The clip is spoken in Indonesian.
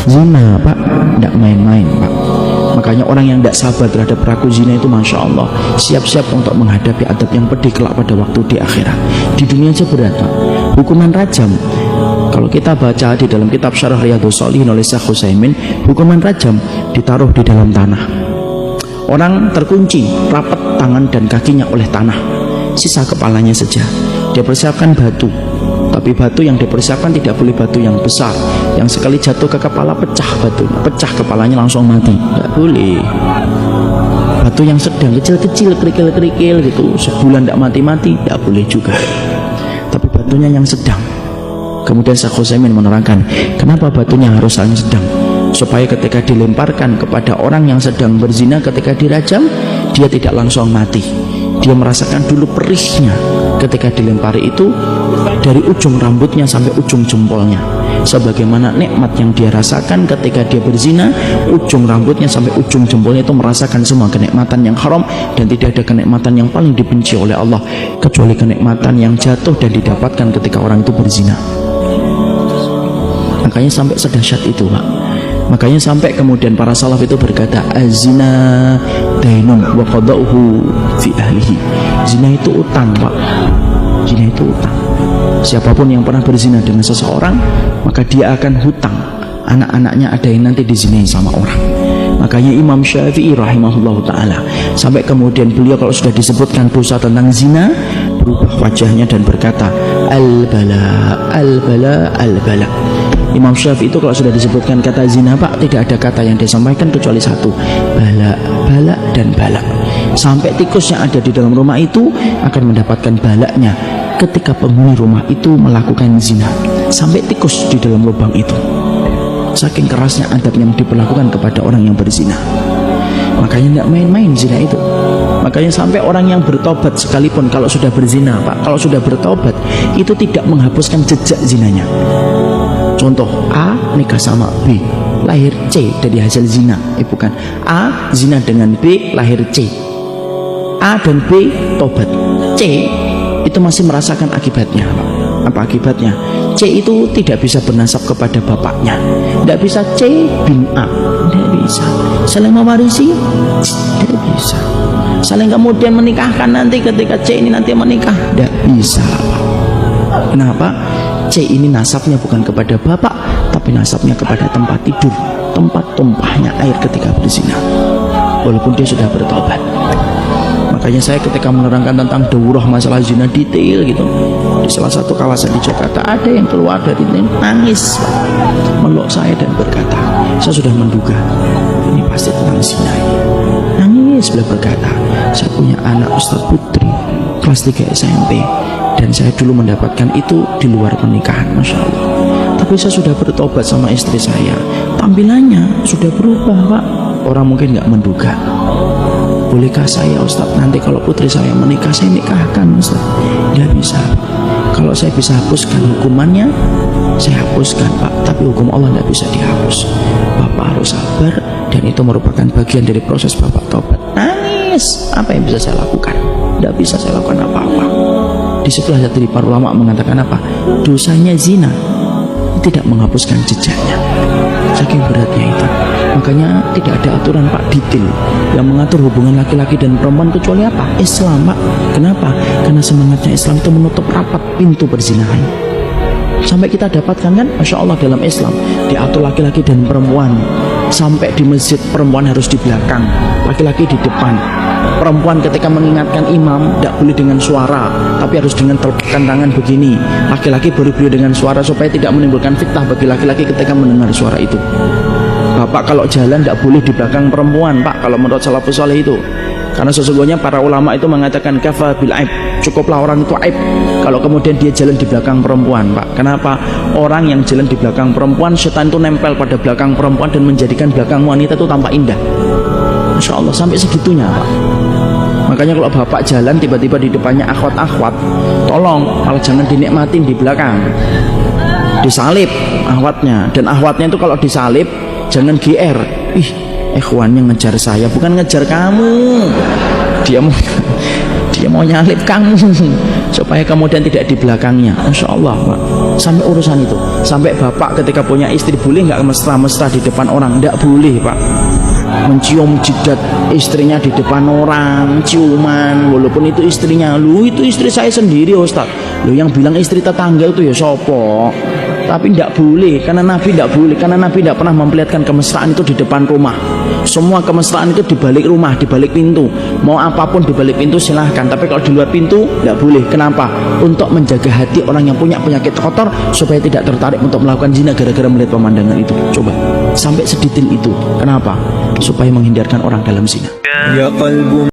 Zina Pak, tidak main-main Pak. Makanya orang yang tidak sabar terhadap pelaku zina itu Masya Allah siap-siap untuk menghadapi adab yang pedih kelak pada waktu di akhirat. Di dunia aja berat Pak. Hukuman rajam, kalau kita baca di dalam kitab Syarah Riyadhus Shalihin oleh Syekh Utsaimin, hukuman rajam ditaruh di dalam tanah. Orang terkunci rapat tangan dan kakinya oleh tanah, sisa kepalanya saja. Dia persiapkan batu, tapi batu yang dipersiapkan tidak boleh batu yang besar, yang sekali jatuh ke kepala pecah batunya, pecah kepalanya langsung mati, tidak boleh. Batu yang sedang, kecil-kecil, kerikil-kerikil gitu, sebulan tidak mati-mati, tidak boleh juga. Tapi batunya yang sedang. Kemudian Syekh Utsaimin menerangkan kenapa batunya harus yang sedang, supaya ketika dilemparkan kepada orang yang sedang berzina, ketika dirajam dia tidak langsung mati, dia merasakan dulu perihnya ketika dilempari itu, dari ujung rambutnya sampai ujung jempolnya, sebagaimana nikmat yang dia rasakan ketika dia berzina, ujung rambutnya sampai ujung jempolnya itu merasakan semua kenikmatan yang haram, dan tidak ada kenikmatan yang paling dibenci oleh Allah kecuali kenikmatan yang jatuh dan didapatkan ketika orang itu berzina. Makanya sampai sedahsyat itu Pak. Makanya sampai kemudian para salaf itu berkata, azina dainun wa qada'uhu fi ahlihi. Zina itu utang Pak. Zina itu utang. Siapapun yang pernah berzina dengan seseorang, maka dia akan hutang. Anak-anaknya ada yang nanti dizinai sama orang. Makanya Imam Syafi'i rahimahullah ta'ala, sampai kemudian beliau kalau sudah disebutkan dosa tentang zina, berubah wajahnya dan berkata, al-bala, al-bala, al-bala. Imam Syafi'i itu kalau sudah disebutkan kata zina Pak, tidak ada kata yang disampaikan kecuali satu, bala, bala, dan bala. Sampai tikus yang ada di dalam rumah itu akan mendapatkan balaknya ketika penghuni rumah itu melakukan zina. Sampai tikus di dalam lubang itu, saking kerasnya adab yang diperlakukan kepada orang yang berzina. Makanya tidak main-main zina itu. Makanya sampai orang yang bertobat sekalipun kalau sudah berzina Pak, kalau sudah bertobat itu tidak menghapuskan jejak zinanya. Contoh, A nikah sama B, lahir C dari hasil zina. Bukan, A zina dengan B, lahir C. A dan B tobat, C itu masih merasakan akibatnya Pak. Apa akibatnya? C itu tidak bisa bernasab kepada bapaknya, tidak bisa C bin A, tidak bisa. Saling mewarisi, tidak bisa. Saling kemudian menikahkan nanti ketika C ini nanti menikah, tidak bisa Pak. Kenapa? C ini nasabnya bukan kepada bapak, tapi nasabnya kepada tempat tidur, tempat tumpahnya air ketika berzina, walaupun dia sudah bertobat. Makanya saya ketika menerangkan tentang daurah masalah zina detail gitu, di salah satu kawasan di Jakarta ada yang keluar dari ini nangis, meluk saya dan berkata, saya sudah menduga ini pasti tentang zina. Nangis, beliau berkata, saya punya anak Ustadz Putri kelas 3 SMP, dan saya dulu mendapatkan itu di luar pernikahan, Masya Allah. Tapi saya sudah bertobat sama istri saya, tampilannya sudah berubah Pak. Orang mungkin nggak menduga. Bolehkah saya Ustaz nanti kalau putri saya menikah, saya nikahkan Ustaz? Nggak bisa. Kalau saya bisa hapuskan hukumannya, saya hapuskan Pak, tapi hukum Allah nggak bisa dihapus. Bapak harus sabar, dan itu merupakan bagian dari proses Bapak tobat. Nangis, apa yang bisa saya lakukan? Nggak bisa saya lakukan apa-apa. Di sebelah dari para ulama mengatakan apa? Dosanya zina tidak menghapuskan jejaknya, saking beratnya itu. Makanya tidak ada aturan Pak detail yang mengatur hubungan laki-laki dan perempuan kecuali apa? Islam Pak. Kenapa? Karena semangatnya Islam itu menutup rapat pintu perzinahan. Sampai kita dapatkan kan, Masya Allah dalam Islam diatur laki-laki dan perempuan. Sampai di masjid perempuan harus di belakang, laki-laki di depan. Perempuan ketika mengingatkan imam tidak boleh dengan suara, tapi harus dengan telapak tangan begini. Laki-laki beri-beri dengan suara supaya tidak menimbulkan fitnah bagi laki-laki ketika mendengar suara itu. Bapak kalau jalan tidak boleh di belakang perempuan Pak, kalau menurut salafus saleh itu. Karena sesungguhnya para ulama itu mengatakan kafa bil aib, cukuplah orang itu aib kalau kemudian dia jalan di belakang perempuan Pak. Kenapa? Orang yang jalan di belakang perempuan, setan itu nempel pada belakang perempuan dan menjadikan belakang wanita itu tampak indah. Masya Allah, sampai segitunya Pak. Makanya kalau bapak jalan tiba-tiba di depannya akhwat-akhwat, tolong kalau jangan dinikmatin di belakang, disalib akhwatnya. Dan akhwatnya itu kalau disalib jangan GR, ih ikhwannya ngejar saya, bukan ngejar kamu, dia mau nyalip kamu. supaya kemudian tidak di belakangnya. Insya Allah Pak, sampai urusan itu, sampai bapak ketika punya istri boleh nggak mesra-mesra di depan orang? Nggak boleh Pak, mencium jidat istrinya di depan orang, ciuman walaupun itu istrinya. Lu itu istri saya sendiri Ustaz. Lu yang bilang istri tetangga itu ya sopo. Tapi tidak boleh, karena Nabi tidak boleh, karena Nabi tidak pernah memperlihatkan kemesraan itu di depan rumah. Semua kemesraan itu di balik rumah, di balik pintu. Mau apapun di balik pintu silahkan, tapi kalau di luar pintu tidak boleh. Kenapa? Untuk menjaga hati orang yang punya penyakit kotor supaya tidak tertarik untuk melakukan zina gara-gara melihat pemandangan itu. Coba sampai sedetail itu. Kenapa? Supaya menghindarkan orang dalam zina. Ya qalbu